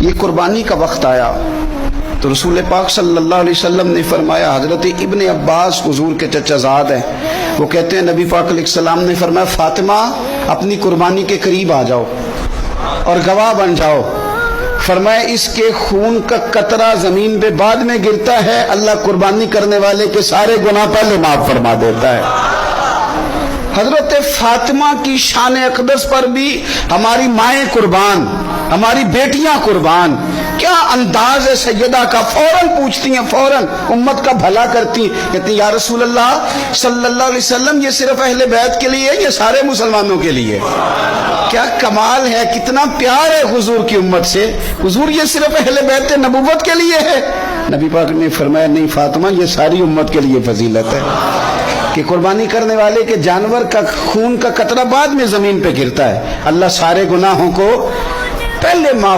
یہ قربانی کا وقت آیا تو رسول پاک صلی اللہ علیہ وسلم نے فرمایا، حضرت ابن عباس حضور کے چچا زاد ہیں، وہ کہتے ہیں نبی پاک علیہ السلام نے فرمایا فاطمہ اپنی قربانی کے قریب آ جاؤ اور گواہ بن جاؤ۔ فرمایا اس کے خون کا قطرہ زمین پہ بعد میں گرتا ہے، اللہ قربانی کرنے والے کے سارے گناہ پہلے معاف فرما دیتا ہے۔ حضرت فاطمہ کی شان اقدس پر بھی ہماری مائیں قربان، ہماری بیٹیاں قربان، کیا انداز ہے سیدہ کا، فوراً پوچھتی ہیں، فوراً امت کا بھلا کرتی، کہتی ہیں یا رسول اللہ صلی اللہ علیہ وسلم یہ صرف اہل بیت کے لیے ہے یا سارے مسلمانوں کے لیے؟ کیا کمال ہے، کتنا پیار ہے حضور کی امت سے۔ حضور یہ صرف اہل بیت نبوت کے لیے ہے؟ نبی پاک نے فرمایا نہیں فاطمہ یہ ساری امت کے لیے فضیلت ہے کہ قربانی کرنے والے کے جانور کا خون کا قطرہ بعد میں زمین پہ گرتا ہے، اللہ سارے گناہوں کو پہلے معاف